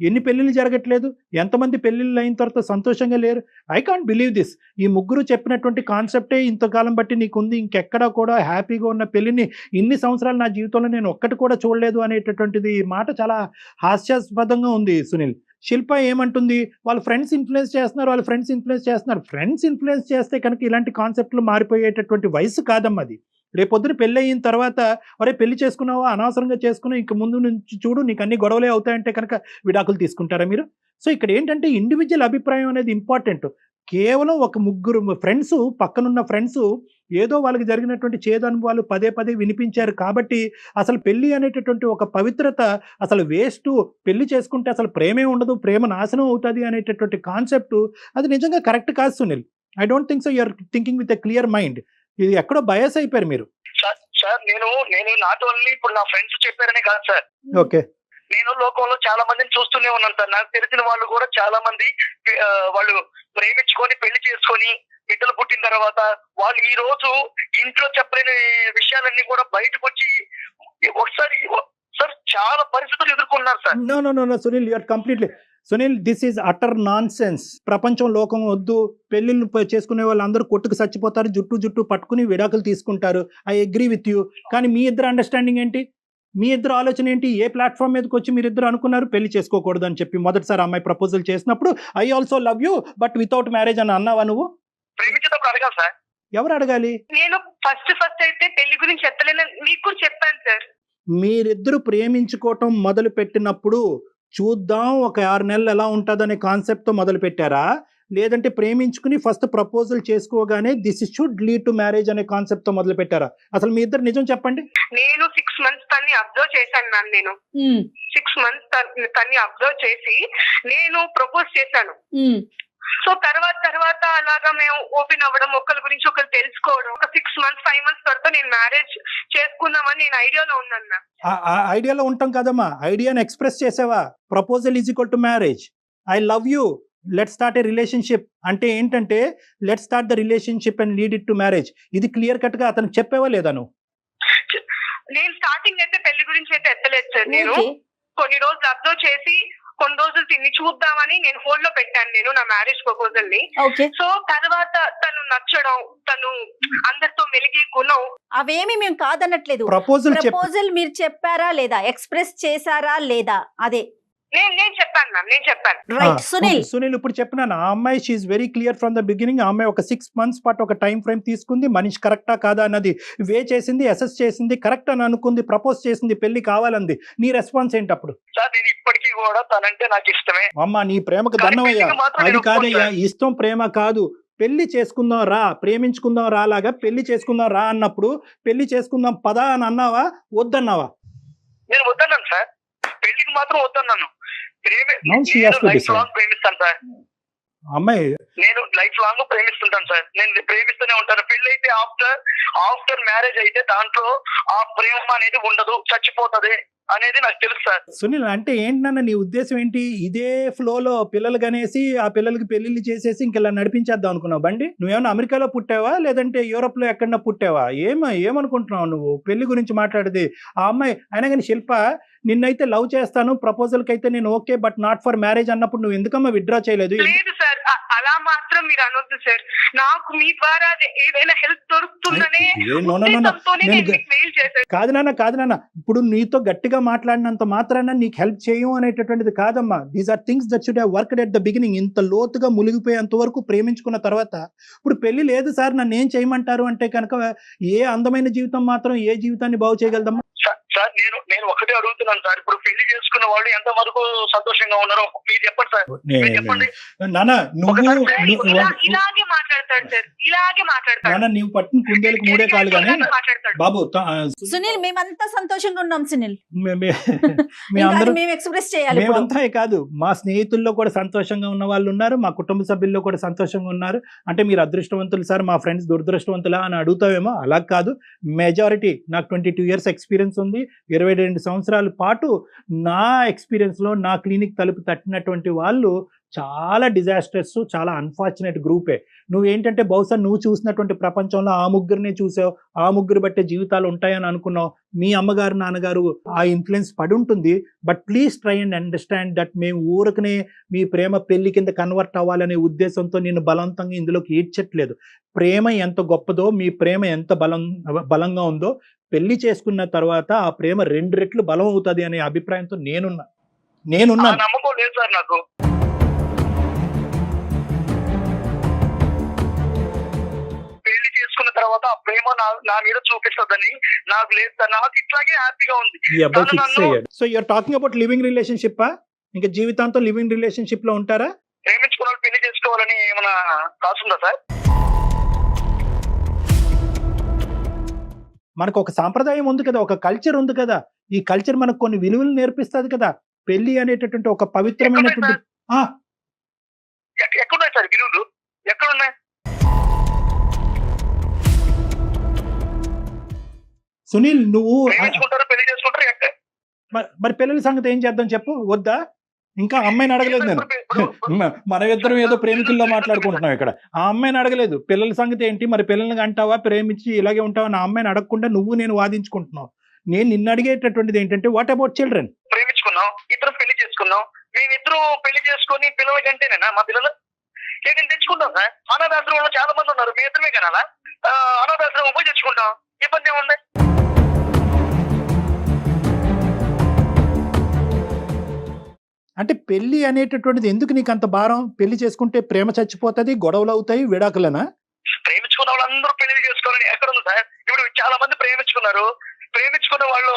ఎన్ని పెళ్లిళ్ళు జరగట్లేదు? ఎంతమంది పెళ్లిళ్ళు అయిన తర్వాత సంతోషంగా లేరు? I can't believe this. ఈ ముగ్గురు చెప్పినటువంటి కాన్సెప్టే ఇంతకాలం బట్టి నీకుంది. ఇంకెక్కడా కూడా హ్యాపీగా ఉన్న పెళ్లిని ఇన్ని సంవత్సరాలు నా జీవితంలో నేను ఒక్కటి కూడా చూడలేదు అనేటటువంటిది మాట చాలా హాస్యాస్పదంగా ఉంది సునీల్. శిల్ప ఏమంటుంది? వాళ్ళ ఫ్రెండ్స్ ఇన్ఫ్లుయెన్స్ చేస్తున్నారు. ఫ్రెండ్స్ ఇన్ఫ్లుయెన్స్ చేస్తే కనుక ఇలాంటి కాన్సెప్ట్లు మారిపోయేటటువంటి వయసు కాదమ్మా అది. రేపొద్దున పెళ్ళి అయిన తర్వాత ఒరే పెళ్లి చేసుకున్నావా, అనవసరంగా చేసుకున్నావు, ఇంక ముందు నుంచి చూడు నీకు అన్ని గొడవలే అవుతాయంటే కనుక విడాకులు తీసుకుంటారా మీరు? సో ఇక్కడ ఏంటంటే ఇండివిజువల్ అభిప్రాయం అనేది ఇంపార్టెంట్. కేవలం ఒక ముగ్గురు ఫ్రెండ్స్, పక్కనున్న ఫ్రెండ్స్ ఏదో వాళ్ళకి జరిగినటువంటి చేదు అనుభవాలు పదే పదే వినిపించారు కాబట్టి అసలు పెళ్లి అనేటటువంటి ఒక పవిత్రత అసలు వేస్ట్, పెళ్లి చేసుకుంటే అసలు ప్రేమే ఉండదు, ప్రేమ నాశనం అవుతుంది అనేటటువంటి కాన్సెప్ట్ అది నిజంగా కరెక్ట్ కాదు Sunil. I don't think so. You're thinking with a clear mind. ఇది ఎక్కడో బయాస్ అయిపోయారు మీరు. సార్ నేను నాట్ ఓన్లీ ఇప్పుడు నా ఫ్రెండ్స్ చెప్పారనే కాదు సార్. ఓకే, నేను లోకంలో చాలా మందిని చూస్తూనే ఉన్నాను సార్. నాకు తెలిసిన వాళ్ళు కూడా చాలా మంది వాళ్ళు ప్రేమించుకొని పెళ్లి చేసుకొని బిడ్డలు పుట్టిన తర్వాత వాళ్ళు ఈ రోజు ఇంట్లో చెప్పలేని విషయాలన్నీ కూడా బయటకు వచ్చి ఒకసారి సార్ చాలా పరిస్థితులు ఎదుర్కొన్నారు sir. No Sunil, you're completely Sunil, this is utter nonsense. ప్రపంచం లోకం వద్దు, పెళ్లిళ్ళు చేసుకునే వాళ్ళందరూ కొట్టుకు చచ్చిపోతారు, జుట్టు పట్టుకుని విడాకులు తీసుకుంటారు. I agree with you. కానీ మీ ఇద్దరు అండర్స్టాండింగ్ ఏంటి? మీ ఇద్దరు ఆలోచన ఏంటి? ఏ ప్లాట్ఫామ్ మీదకి వచ్చి మీరిద్దరు అనుకున్నారు పెళ్లి చేసుకోకూడదు అని చెప్పి? మొదటిసారి అమ్మాయి ప్రపోజల్ చేసినప్పుడు I also love you but without marriage అని అన్నావా నువ్వు? ప్రేమించేటప్పుడు అడగాలి సార్. ఎవరు అడగాలి? నేను ఫస్ట్ అయితే పెళ్లి గురించి ఎత్తలేను, మీకు కూడా చెప్పాను సార్. మీరిద్దరు ప్రేమించుకోవటం మొదలు పెట్టినప్పుడు చూద్దాం ఒక 6 నెలలు ఎలా ఉంటుందనే కాన్సెప్ట్తో మొదలు పెట్టారా? లేదంటే ప్రేమించుకుని ఫస్ట్ ప్రపోజల్ చేసుకోగానే this should lead to marriage అనే కాన్సెప్ట్తో మొదలు పెట్టారా? అసలు మీ ఇద్దరు నిజం చెప్పండి. నేను 6 months తన్ని అబ్జర్వ్ చేశాను మ్యామ్. నేను 6 months తన్ని అబ్జర్వ్ చేసి నేను ప్రపోజ్ చేశాను. సో తర్వాత అలాగా మేము ఓపెన్ అవ్వడం, ఒకరి గురించి ఒకరు తెలుసుకోవడం, ఒక 6 months 5 months తర్వాత నేను మ్యారేజ్ చేసుకుందామని నేను ఐడియాలో ఉన్నాను మ్యామ్. ఆ ఐడియాలో ఉంటాం కదమ్మా. ఐడియాని ఎక్స్ప్రెస్ చేసావా? Proposal is equal to marriage. I love you, let start A relationship అంటే ఏంటంటే let start the relationship and lead it to marriage. ఇది క్లియర్ కట్ గా అతను చెప్పేవా లేదా నువ్వు? నేను స్టార్టింగ్ అయితే పెళ్లి గురించి అయితే ఎత్తలేదు సార్. నేను కొన్ని రోజులు అబ్జర్వ్ చేసి కొన్ని రోజులు తిని చూద్దామని నేను హోల్డ్ లో పెట్టాను నేను నా మ్యారేజ్ ప్రపోజల్ ని. సో తర్వాత తను నచ్చడం, తను అందరితో మెలిగి గుణం, అవేమి మేము కాదనట్లేదు. ప్రపోజల్ మీరు చెప్పారా లేదా, ఎక్స్ప్రెస్ చేశారా లేదా? అదే నేను చెప్పాను మ్యామ్, నేను చెప్పాను. రైట్. సునీల్ ఇప్పుడు చెప్పినాను, ఆ అమ్మాయి she's very clear from the beginning. ఆ అమ్మాయి ఒక 6 months పాటు ఒక టైం ఫ్రేమ్ తీసుకుంది, మనిషి కరెక్టా కాదా అన్నది వే చేసింది, అసెస్ చేసింది, కరెక్ట్ అని అనుకుంది, ప్రపోజ్ చేసింది, పెళ్లి కావాలంది. నీ రెస్పాన్స్ ఏంటి అప్పుడు? సార్ నేను ఇప్పటికీ కూడా తనంటే నాకు ఇష్టమే. అమ్మ నీ ప్రేమకు దండమయ్యా. అది కాదయ్యా, ఇష్టం ప్రేమ కాదు. పెళ్లి చేసుకుందాం రా, ప్రేమించుకుందాం రా లాగా పెళ్లి చేసుకుందాం రా అన్నప్పుడు పెళ్లి చేసుకుందాం పదా అని అన్నావా వద్దన్నావా? నేను వద్దన్నాను సార్, పెళ్లికి మాత్రం వద్దన్నాను. లైఫ్ లాంగ్ ప్రేమిస్తాను సార్ అమ్మాయి. నేను లైఫ్ లాంగ్ ప్రేమిస్తుంటాను సార్. నేను ప్రేమిస్తూనే ఉంటాను. పెళ్లి అయితే ఆఫ్టర్ మ్యారేజ్ అయితే దాంట్లో ఆ ప్రేమ అనేది ఉండదు, చచ్చిపోతది అనేది నాకు తెలుసు సార్. సునీల్ అంటే ఏంటన్నా నీ ఉద్దేశం ఏంటి? ఇదే ఫ్లోలో పిల్లలు కనేసి ఆ పిల్లలకి పెళ్లిళ్ళు చేసేసి ఇంకెలా నడిపించేద్దాం అనుకున్నావు బండి? నువ్వేమన్నా అమెరికాలో పుట్టావా లేదంటే యూరోప్ లో ఎక్కడన్నా పుట్టావా? ఏమనుకుంటున్నావు నువ్వు పెళ్లి గురించి మాట్లాడేది? ఆ అమ్మాయి అయినా కానీ శిల్ప నిన్నైతే లవ్ చేస్తాను, ప్రపోజల్ కి అయితే నేను okay but not for marriage అన్నప్పుడు నువ్వు ఎందుకమ్మా విత్డ్రా చేయలేదు? లేదు సార్, అలా మాత్రం మీరు అనొద్దు సార్. నాకు మీ ద్వారా ఏదైనా హెల్ప్ దొరుకుతుందనే మెయిల్ చేశాను. కాదు నాన్న, ఇప్పుడు నీతో గట్టిగా మాట్లాడినంత మాత్రాన నీకు హెల్ప్ చేయం అనేటటువంటిది కాదమ్మా. These are things that should have worked at the beginning. ఇంత లోతుగా మునిగిపోయేంత వరకు ప్రేమించుకున్న తర్వాత ఇప్పుడు పెళ్లి లేదు సార్ నన్ను ఏం చేయమంటారు అంటే కనుక ఏ అందమైన జీవితం మాత్రం ఏ జీవితాన్ని బాగు చేయగలదమ్మా? సార్ నేను ఒకటే అడుగుతున్నాను సార్, ఇప్పుడు పెళ్లి చేసుకున్న వాళ్ళు ఎంత వరకు సంతోషంగా ఉన్నారో మీరు చెప్పండి సార్. చెప్పండి నాన్న. ఇలాగే మాట్లాడతాడు సార్, ఇలాగే మాట్లాడతాడు. నాన్న నీవు పట్టిన కుందేలకు 3 కాళ్ళు కానీ బాబు. సునీల్ మేమంతా సంతోషంగా ఉన్నాం సునీల్. మీ అందరూ మేము ఎక్స్ప్రెస్ చేయాలి. మేమంతా కాదు, మా స్నేహితుల్లో కూడా సంతోషంగా ఉన్న వాళ్ళు ఉన్నారు, మా కుటుంబ సభ్యుల్లో కూడా సంతోషంగా ఉన్నారు. అంటే మీరు అదృష్టవంతులు సార్, మా ఫ్రెండ్స్ దురదృష్టవంతులా అని అడుగుతావేమో, అలా కాదు. మెజారిటీ నాకు 22 years ఎక్స్పీరియన్స్ ఉంది. 22 సంవత్సరాల పాటు నా ఎక్స్పీరియన్స్లో నా క్లినిక్ తలుపు తట్టినటువంటి వాళ్ళు చాలా డిజాస్టర్స్, చాలా అన్ఫార్చునేట్ గ్రూపే. నువ్వేంటంటే బహుశా నువ్వు చూసినటువంటి ప్రపంచంలో ఆ ముగ్గురినే చూసావు, ఆ ముగ్గురు బట్టే జీవితాలు ఉంటాయని అనుకున్నావు. మీ అమ్మగారు నాన్నగారు ఆ ఇన్ఫ్లుయెన్స్ పడి ఉంటుంది. But please try and understand that మేము ఊరకనే మీ ప్రేమ పెళ్లి కింద కన్వర్ట్ అవ్వాలనే ఉద్దేశంతో నేను బలవంతంగా ఇందులోకి ఈడ్చట్లేదు. ప్రేమ ఎంత గొప్పదో, మీ ప్రేమ ఎంత బలంగా ఉందో, పెళ్లి చేసుకున్న తర్వాత ఆ ప్రేమ 2 రెట్లు బలం అవుతుంది అనే అభిప్రాయంతో నేనున్నా. నమ్మకం లేదు సార్ నాకు. పెళ్లి చేసుకున్న తర్వాత ఆ ప్రేమ నా మీద చూపిస్తుందని నాకు లేదు సార్. నాకు ఇట్లాగే హ్యాపీగా ఉంది. So you're talking about living relationship? ఇంకా జీవితాంతం లివింగ్ రిలేషన్షిప్ లో ఉంటారా? ప్రేమించుకున్న పెళ్లి చేసుకోవాలని ఏమైనా రాసుందా సార్? మనకు ఒక సాంప్రదాయం ఉంది కదా, ఒక కల్చర్ ఉంది కదా. ఈ కల్చర్ మనకు కొన్ని విలువలు నేర్పిస్తుంది కదా. పెళ్లి అనేటటువంటి ఒక పవిత్రమైనటువంటి ఎక్కడున్నాయి సార్ విలువలు? ఎక్కడున్నాయి? సునీల్ నువ్వు పెళ్లి చేసుకుంటారు, మరి పిల్లల సంగతి ఏం చేద్దాం చెప్పు? వద్దా? ఇంకా అమ్మాయిని అడగలేదు నేను. మన ఇద్దరం ఏదో ప్రేమికుల్లో మాట్లాడుకుంటున్నాం ఇక్కడ. ఆ అమ్మాయిని అడగలేదు. పిల్లల సంగతి ఏంటి, మరి పిల్లల్ని అంటావా, ప్రేమించి ఇలాగే ఉంటావా? నా అమ్మాయిని అడగకుండా నువ్వు నేను వాదించుకుంటున్నావు. నేను నిన్ను అడిగేటటువంటిది ఏంటంటే వాట్ అబౌట్ చిల్డ్రన్? ప్రేమించుకున్నాను చేసుకున్నాం, ఇద్దరం పెళ్లి చేసుకున్నాం. మేమిద్దరం పెళ్లి చేసుకుని పిల్లల కంటేనేనా మా పిల్లలు? నేను తెచ్చుకుంటాం సార్. అనాథాశ్రమంలో చాలా మంది ఉన్నారు, మీ ఇద్దరమే కనాలా? అనాథాశ్రమం పోయి తెచ్చుకుంటాం, ఇబ్బంది ఏముంది? అంటే పెళ్లి అనేటటువంటిది ఎందుకు నీకు అంత భారం? పెళ్లి చేసుకుంటే ప్రేమ చచ్చిపోతుంది, గొడవలు అవుతాయి, విడాకులనా? ప్రేమించుకున్న వాళ్ళందరూ పెళ్లి చేసుకోవాలని ఎక్కడ ఉంది సార్? ఇప్పుడు చాలా మంది ప్రేమించుకున్నారు, ప్రేమించుకున్న వాళ్ళు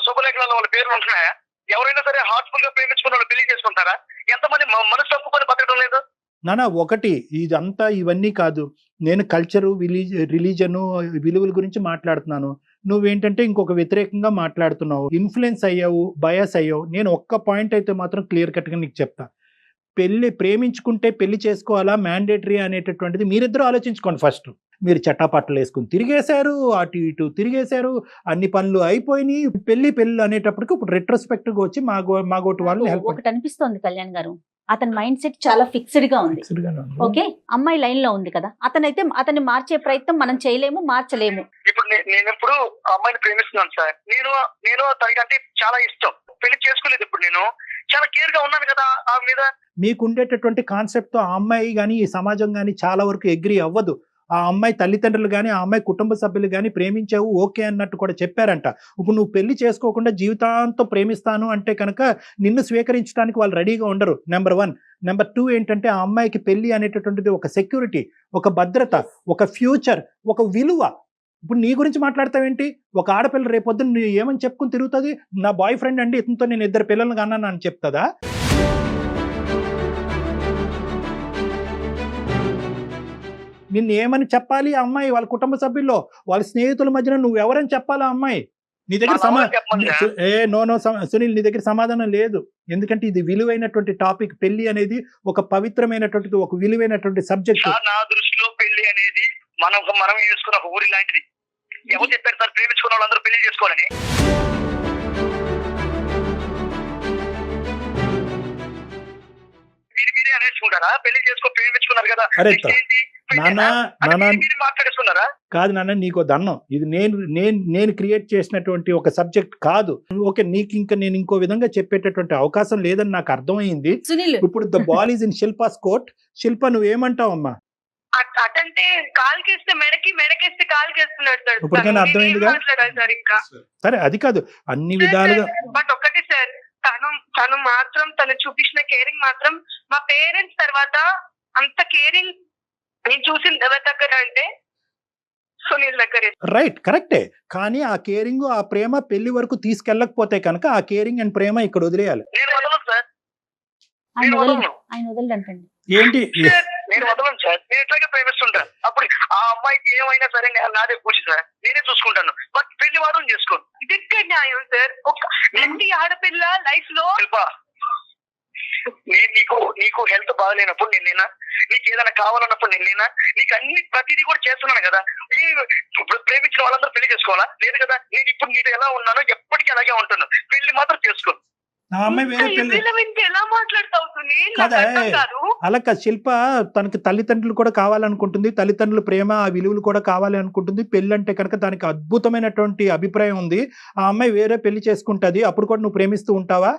శుభలేఖనాల వాళ్ళ పేర్లు ఉంటున్నాయా? ఎవరైనా సరే హార్ట్ఫుల్ గా ప్రేమించుకున్న వాళ్ళు పెళ్లి చేసుకుంటారా? ఎంతమంది మనసు తప్పుకొని బతకడం లేదు? నానా ఒకటి ఇదంతా ఇవన్నీ కాదు, నేను కల్చరు రిలీజను విలువల గురించి మాట్లాడుతున్నాను. నువ్వేంటంటే ఇంకొక వ్యతిరేకంగా మాట్లాడుతున్నావు, ఇన్ఫ్లుయెన్స్ అయ్యావు, బయాస్ అయ్యావు. నేను ఒక్క పాయింట్ అయితే మాత్రం క్లియర్ కట్గా నీకు చెప్తా. ప్రేమించుకుంటే పెళ్లి చేసుకోవాలా, మ్యాండేటరీ అనేటటువంటిది మీరిద్దరూ ఆలోచించుకోండి. ఫస్ట్ మీరు చట్టాపట్టలు వేసుకుని తిరిగేశారు, అటు ఇటు తిరిగేశారు, అన్ని పనులు అయిపోయినాయి. పెళ్లి అనేటప్పటికి ఇప్పుడు రెట్రోస్పెక్ట్ గా వచ్చి మాగోటి వాళ్ళు హెల్ప్. ఒకటి అనిపిస్తోంది కళ్యాణ్ గారు, అతని మైండ్ సెట్ చాలా ఫిక్స్డ్ గా ఉంది. ఓకే, అమ్మాయి లైన్ లో ఉంది కదా, అతన్ని మార్చే ప్రయత్నం మనం చేయలేము, మార్చలేము. ఇప్పుడు నేను ఇప్పుడు అమ్మాయిని ప్రేమిస్తున్నాను సార్. నేను తనకంటే చాలా ఇష్టం, పెళ్లి చేసుకోలేదు. ఇప్పుడు నేను చాలా కేర్ గా ఉన్నాను కదా ఆమె మీద. మీకు ఉండేటటువంటి కాన్సెప్ట్ తో ఆ అమ్మాయి కానీ ఈ సమాజం కానీ చాలా వరకు అగ్రి అవ్వదు. ఆ అమ్మాయి తల్లిదండ్రులు కానీ ఆ అమ్మాయి కుటుంబ సభ్యులు కానీ ప్రేమించావు ఓకే అన్నట్టు కూడా చెప్పారంట. ఇప్పుడు నువ్వు పెళ్లి చేసుకోకుండా జీవితాంతం ప్రేమిస్తాను అంటే కనుక నిన్ను స్వీకరించడానికి వాళ్ళు రెడీగా ఉండరు, నెంబర్ 1. నెంబర్ 2 ఏంటంటే ఆ అమ్మాయికి పెళ్లి అనేటటువంటిది ఒక సెక్యూరిటీ, ఒక భద్రత, ఒక ఫ్యూచర్, ఒక విలువ. ఇప్పుడు నీ గురించి మాట్లాడతావేంటి? ఒక ఆడపిల్ల రేపొద్దున నువ్వు ఏమని చెప్పుకుని తిరుగుతుంది? నా బాయ్ ఫ్రెండ్ అండి, ఇతనితో నేను 2 పిల్లలను కన్నాను అని చెప్తుందా? నిన్ను ఏమని చెప్పాలి ఆ అమ్మాయి? వాళ్ళ కుటుంబ సభ్యుల్లో, వాళ్ళ స్నేహితుల మధ్యన నువ్వు ఎవరని చెప్పాలి ఆ అమ్మాయి? నీ దగ్గర సునీల్, నీ దగ్గర సమాధానం లేదు. ఎందుకంటే ఇది విలువైనటువంటి టాపిక్. పెళ్లి అనేది ఒక పవిత్రమైనటువంటి, ఒక విలువైనటువంటి సబ్జెక్ట్. నా దృష్టిలో పెళ్లి అనేది మనం చేసుకున్న ఒక ఊరి లాంటిది. ఎవరు చెప్పారు సార్ ప్రేమించుకున్న వాళ్ళందరూ పెళ్లి చేసుకోవాలని? మీరే అనేసుకుంటారా? పెళ్లి చేసుకో, ప్రేమించుకున్నారు కదా, మాట్లాడేసుకున్నారా? కాదు నాన్న, నీకో దన్నం. ఇది నేను క్రియేట్ చేసినటువంటి ఒక సబ్జెక్ట్ కాదు. ఓకే, నీకు ఇంకా నేను ఇంకో విధంగా చెప్పేటటువంటి అవకాశం లేదని నాకు అర్థమైంది. ఇప్పుడు the ball is in Shilpa's court. Shilpa, నువ్వేమంటావు అమ్మా? అటంటే కాలుకేస్తే మెడకేస్తే కాలుకేస్తున్నాడు సార్. ఇప్పటికైనా అర్థమైందిగా? సరే, అది కాదు, అన్ని విధాలుగా. బట్ ఒకటి సార్, తను మాత్రం తను చూపించిన కేరింగ్ మాత్రం మా పేరెంట్స్ తర్వాత అంత కేరింగ్ నేను చూసిన ఎవరి దగ్గర అంటే సునీల్ దగ్గర. రైట్, కరెక్టే. కానీ ఆ కేరింగ్, ఆ ప్రేమ పెళ్లి వరకు తీసుకెళ్ళకపోతే కనుక ఆ కేరింగ్ అండ్ ప్రేమ ఇక్కడ వదిలేయాలి. ఆయన వదలంటండి. ఏంటి? నేను వదలను సార్, నేను ఇట్లాగే ప్రేమిస్తుంటాను. అప్పుడు ఆ అమ్మాయికి ఏమైనా సరే నాదే పూచి సార్, నేనే చూసుకుంటాను. బట్ పెళ్లి మాత్రం చేసుకోను. ఇది న్యాయం సార్. ఒక ప్రతి ఆడపిల్ల లైఫ్ లో నీకు హెల్త్ బాగాలేనప్పుడు నేనేనా? నీకు ఏదైనా కావాలన్నప్పుడు నేనేనా? నీకు అన్ని ప్రతిదీ కూడా చేస్తున్నాను కదా. ఇప్పుడు ప్రేమించిన వాళ్ళందరూ పెళ్లి చేసుకోవాలా? లేదు కదా. నేను ఇప్పుడు నీతో ఎలా ఉన్నానో ఎప్పటికీ అలాగే ఉంటాను. పెళ్లి మాత్రం చేసుకోను. ఎలా మాట్లాడతావు? అలా కాదు శిల్ప, తనకి తల్లిదండ్రులు కూడా కావాలనుకుంటుంది, తల్లిదండ్రుల ప్రేమ, ఆ విలువలు కూడా కావాలి అనుకుంటుంది. పెళ్లి అంటే కనుక దానికి అద్భుతమైనటువంటి అభిప్రాయం ఉంది. ఆ అమ్మాయి వేరే పెళ్లి చేసుకుంటది, అప్పుడు కూడా నువ్వు ప్రేమిస్తూ ఉంటావా?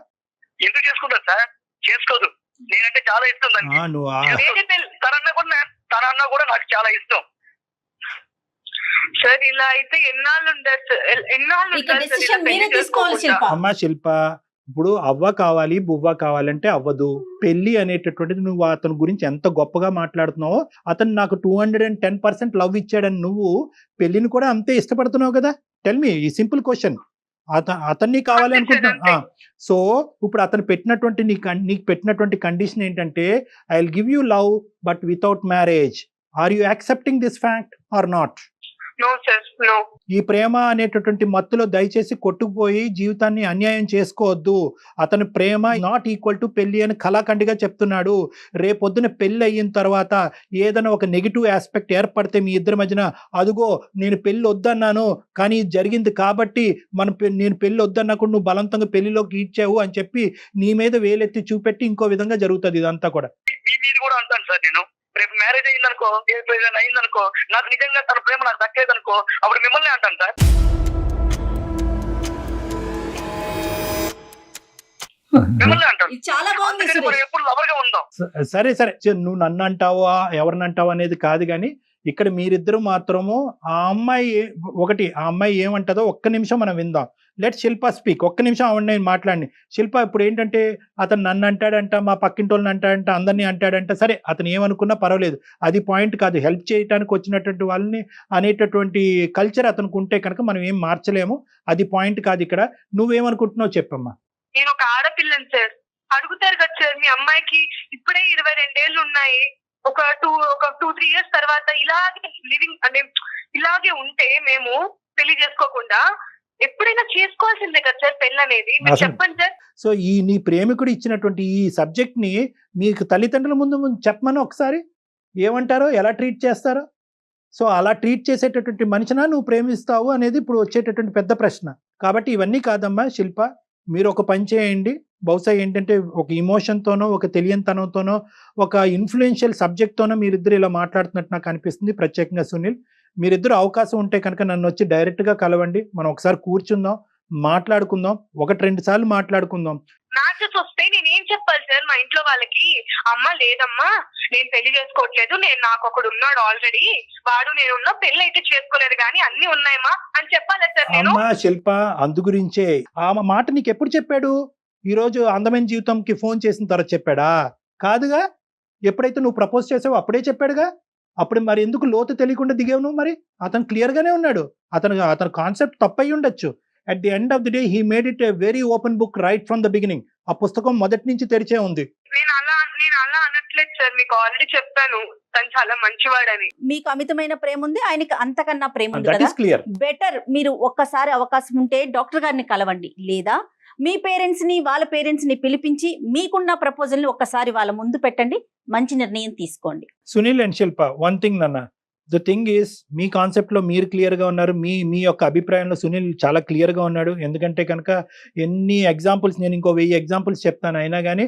ఎందుకు చేసుకుంటా సార్? చేసుకోదు. నేనంటే చాలా ఇష్టం దానికి. తనన్నా కూడా నాకు చాలా ఇష్టం సార్. ఇలా అయితే ఎన్నాళ్ళు అమ్మా శిల్ప, ఇప్పుడు అవ్వ కావాలి, బువ్వ కావాలంటే అవ్వదు. పెళ్లి అనేటటువంటిది నువ్వు అతని గురించి ఎంత గొప్పగా మాట్లాడుతున్నావో, అతను నాకు 210% లవ్ ఇచ్చాడని నువ్వు పెళ్లిని కూడా అంతే ఇష్టపడుతున్నావు కదా. టెల్ మీ ఈ సింపుల్ క్వశ్చన్. అతన్ని కావాలి అనుకుంటున్నా. సో ఇప్పుడు అతను పెట్టినటువంటి నీకు పెట్టినటువంటి కండిషన్ ఏంటంటే, I will give you love but without marriage. Are you accepting this fact or not? No sir, no. ఈ ప్రేమ అనేటటువంటి మత్తులో దయచేసి కొట్టుకుపోయి జీవితాన్ని అన్యాయం చేసుకోవద్దు. అతని ప్రేమ నాట్ ఈక్వల్ టు పెళ్లి అని కళాఖండిగా చెప్తున్నాడు. రేపొద్దున పెళ్లి అయిన తర్వాత ఏదైనా ఒక నెగిటివ్ ఆస్పెక్ట్ ఏర్పడితే మీ ఇద్దరి మధ్యన, అదుగో నేను పెళ్లి వద్దన్నాను కానీ జరిగింది కాబట్టి నేను పెళ్లి వద్దన్నప్పుడు నువ్వు బలవంతంగా పెళ్లిలోకి ఇచ్చావు అని చెప్పి నీ మీద వేలెత్తి చూపెట్టి ఇంకో విధంగా జరుగుతుంది ఇదంతా కూడా. అంటాను సార్, నేను రేపు మ్యారేజ్ అయిందనుకో, అయిందనుకో, నాకు నిజంగా తన ప్రేమ నాకు దక్కేదనుకో, అప్పుడు మిమ్మల్ని అంటాను సార్. మిమ్మల్ని అంటాను. ఇది చాలా బాగుంది అందుకని మనం సురేష్. ఎప్పుడు లవర్ గా ఉందాం. సరే సరే నువ్వు నన్ను అంటావా ఎవరిని అంటావా అనేది కాదు, కానీ ఇక్కడ మీరిద్దరు మాత్రము ఆ అమ్మాయి ఏమంటదో ఒక్క నిమిషం మనం విందాం. లెట్ శిల్ప స్పీక్. ఒక్క నిమిషం ఆవిడ మాట్లాడి. శిల్ప ఇప్పుడు ఏంటంటే అతను నన్ను అంటాడంట, మా పక్కింటి వాళ్ళని అంటాడంట, అందరినీ అంటాడంట. సరే అతను ఏమనుకున్నా పర్వాలేదు, అది పాయింట్ కాదు. హెల్ప్ చేయడానికి వచ్చినటువంటి వాళ్ళని అనేటటువంటి కల్చర్ అతనికి ఉంటే కనుక మనం ఏం మార్చలేము. అది పాయింట్ కాదు ఇక్కడ. నువ్వేమనుకుంటున్నావు చెప్పమ్మా. నేను ఒక ఆడపిల్లని సార్. అడుగుతారు కదా సార్, మీ అమ్మాయికి ఇప్పుడే 22 ఏళ్ళు ఉన్నాయి, ఒక 2-3 ఇయర్స్ తర్వాత ఇలాగే లివింగ్ అంటే ఇలాగే ఉంటే మేము పెళ్లి చేసుకోకుండా ఎప్పుడైనా చేసుకోవాల్సిందే కదా సార్ పెళ్లి అనేది. మీరు అసలు- చెప్పండి సార్. సో ఈ నీ ప్రేమికుడు ఇచ్చినటువంటి ఈ సబ్జెక్ట్ ని మీకు తల్లిదండ్రుల ముందు చెప్పమని ఒకసారి ఏమంటారో, ఎలా ట్రీట్ చేస్తారో. సో అలా ట్రీట్ చేసేటటువంటి మనిషినా నువ్వు ప్రేమిస్తావు అనేది ఇప్పుడు వచ్చేటటువంటి పెద్ద ప్రశ్న. కాబట్టి ఇవన్నీ కాదమ్మా శిల్ప, మీరు ఒక పని చేయండి. బహుశా ఏంటంటే ఒక ఇమోషన్తోనో, ఒక తెలియనితనంతోనో, ఒక ఇన్ఫ్లుయెన్షియల్ సబ్జెక్ట్తోనో మీరిద్దరు ఇలా మాట్లాడుతున్నట్టు నాకు అనిపిస్తుంది. ప్రత్యేకంగా సునీల్, మీరిద్దరు అవకాశం ఉంటే కనుక నన్ను వచ్చి డైరెక్ట్గా కలవండి. మనం ఒకసారి కూర్చుందాం, మాట్లాడుకుందాం, 1-2 సార్లు మాట్లాడుకుందాం. మ్యాచెస్ వస్తే నేనేం చెప్పాలి సార్ మా ఇంట్లో వాళ్ళకి? అమ్మ లేదమ్మా నేను పెళ్లి చేసుకోవట్లేదు, నాకు ఒకడు ఉన్నాడు ఆల్రెడీ, వాడు నేనున్నా పెళ్లి అయితే చేసుకోలేదు కానీ అన్ని ఉన్నాయమ్మా అని చెప్పాలి సార్ నేను? అమ్మా శిల్ప, అందు గురించే ఆ మాట నీకు ఎప్పుడు చెప్పాడు? ఈ రోజు అందమైన జీవితంకి ఫోన్ చేసిన తర్వాత చెప్పాడా? కాదుగా. ఎప్పుడైతే నువ్వు ప్రపోజ్ చేసావో అప్పుడే చెప్పాడుగా. అప్పుడు మరి ఎందుకు లోతు తెలియకుండా దిగావు నువ్వు? మరి అతను క్లియర్ గానే ఉన్నాడు. అతను కాన్సెప్ట్ తప్పయి ఉండొచ్చు. At the end of the day he made it a very open book right from the beginning. ఆ పుస్తకం మొదటి నుంచి తెరిచే ఉంది. నేను అలా అనట్లేదు సార్, మీకు ఆల్రెడీ చెప్పాను తను చాలా మంచివాడని. మీకు అమితమైన ప్రేమ ఉంది, ఆయనకి అంతకన్నా ప్రేమ ఉంది దట్ కదా. Is clear. బెటర్ మీరు ఒక్కసారి అవకాశం ఉంటే డాక్టర్ గారిని కలవండి, లేదా మీ పేరెంట్స్ ని వాళ్ళ పేరెంట్స్ ని పిలిపించి మీకున్న ప్రపోజల్ ని ఒక్కసారి వాళ్ళ ముందు పెట్టండి, మంచి నిర్ణయం తీసుకోండి. Sunil and Shilpa, one thing నాన్న, ద థింగ్ ఈస్ మీ కాన్సెప్ట్ లో మీరు క్లియర్ గా ఉన్నారు. మీ యొక్క అభిప్రాయంలో సునీల్ చాలా క్లియర్ గా ఉన్నాడు. ఎందుకంటే కనుక ఎన్ని ఎగ్జాంపుల్స్, నేను ఇంకో 1000 ఎగ్జాంపుల్స్ చెప్తాను, అయినా కానీ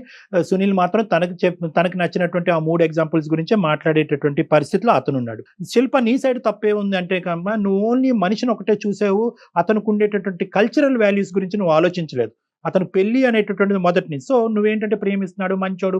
సునీల్ మాత్రం తనకు నచ్చినటువంటి ఆ 3 ఎగ్జాంపుల్స్ గురించే మాట్లాడేటటువంటి పరిస్థితిలో అతను ఉన్నాడు. శిల్ప, నీ సైడ్ తప్పే ఉంది అంటే కనుక నువ్వు ఓన్లీ మనిషిని ఒకటే చూసావు, అతనికి ఉండేటటువంటి కల్చరల్ వాల్యూస్ గురించి నువ్వు ఆలోచించలేదు. అతను పెళ్లి అనేటటువంటిది మొదటి నుంచి. సో నువ్వేంటంటే ప్రేమిస్తున్నాడు, మంచోడు,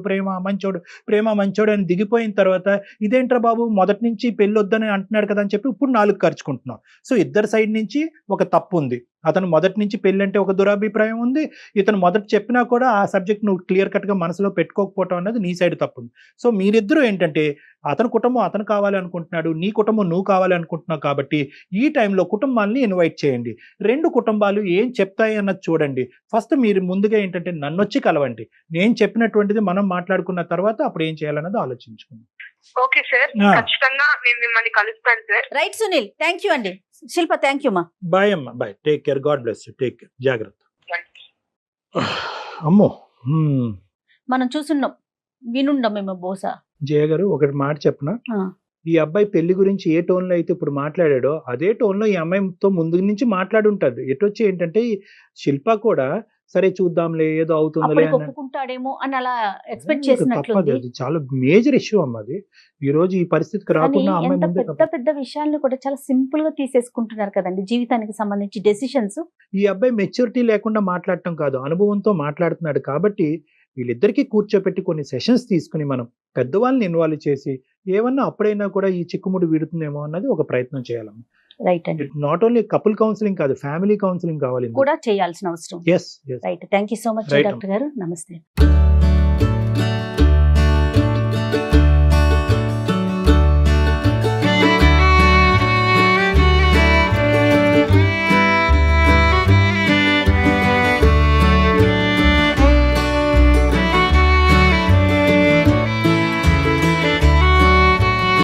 ప్రేమ మంచోడు అని దిగిపోయిన తర్వాత ఇదేంట్రా బాబు మొదటి నుంచి పెళ్లి వద్దని అంటున్నాడు కదా అని చెప్పి ఇప్పుడు 4 ఖర్చుకుంటున్నావు. సో ఇద్దరు సైడ్ నుంచి ఒక తప్పు ఉంది. అతను మొదటి నుంచి పెళ్లి అంటే ఒక దురాభిప్రాయం ఉంది. ఇతను మొదట చెప్పినా కూడా ఆ సబ్జెక్ట్ నువ్వు క్లియర్ కట్గా మనసులో పెట్టుకోకపోవటం అనేది నీ సైడ్ తప్పు ఉంది. సో మీరిద్దరూ ఏంటంటే అతని కుటుంబం అతను కావాలి అనుకుంటున్నాడు, నీ కుటుంబం నువ్వు కావాలి అనుకుంటున్నావు. కాబట్టి ఈ టైంలో కుటుంబాలని ఇన్వైట్ చేయండి. 2 కుటుంబాలు ఏం చెప్తాయి అన్నది చూడండి. ఫస్ట్ మీరు ముందుగా ఏంటంటే నన్ను వచ్చి కలవండి. నేను చెప్పినటువంటిది మనం మాట్లాడుకున్న తర్వాత అప్పుడు ఏం చేయాలన్నది ఆలోచించుకుందాం. ఓకే సార్, ఖచ్చితంగా నేను మిమ్మల్ని కలుస్తాను sir. Right Sunil, thank you అండి. శిల్ప, థ్యాంక్ యూ మా. బాయ్ అమ్మా, bye. Take care, God bless you, take care, జాగ్రత్త. అమ్మో, మనం చూసున్నాం, వినుండం మేము బహుశా. జయ గారు ఒకటి మాట చెప్పనా? ఈ అబ్బాయి పెళ్లి గురించి ఏ టోన్ లో అయితే ఇప్పుడు మాట్లాడాడో అదే టోన్ లో ఈ అమ్మాయితో ముందు నుంచి మాట్లాడుంటాడు. ఎటొచ్చి ఏంటంటే శిల్ప కూడా సరే చూద్దాంలే ఏదో అవుతుందిలే అని ఒప్పుకుంటాడేమో అని అలా ఎక్స్పెక్ట్ చేసినట్లుంది. అది చాలా మేజర్ ఇష్యూ అమ్మ. అది ఈ రోజు ఈ పరిస్థితికి రాకుండా అమ్మాయి ఎంత ముందే పెద్ద పెద్ద విషయాలను కూడా చాలా సింపుల్ గా తీసేసుకుంటున్నారు కదండి, జీవితానికి సంబంధించి డెసిషన్స్. ఈ అబ్బాయి మెచ్యూరిటీ లేకుండా మాట్లాడటం కాదు, అనుభవంతో మాట్లాడుతున్నాడు. కాబట్టి వీళ్ళిద్దరికీ కూర్చోపెట్టి కొన్ని సెషన్స్ తీసుకుని మనం పెద్దవాళ్ళని ఇన్వాల్వ్ చేసి ఏమన్నా అప్పుడైనా కూడా ఈ చిక్కుముడి వీడుతుందేమో అన్నది ఒక ప్రయత్నం చేయాలమ్మా. రైట్ అండి. నాట్ ఓన్లీ కపుల్ కౌన్సిలింగ్ కాదు, ఫ్యామిలీ కౌన్సిలింగ్ కావాలి కూడా చేయాల్సిన అవసరం. yes right, thank you so much Right. Doctor గారు, నమస్తే.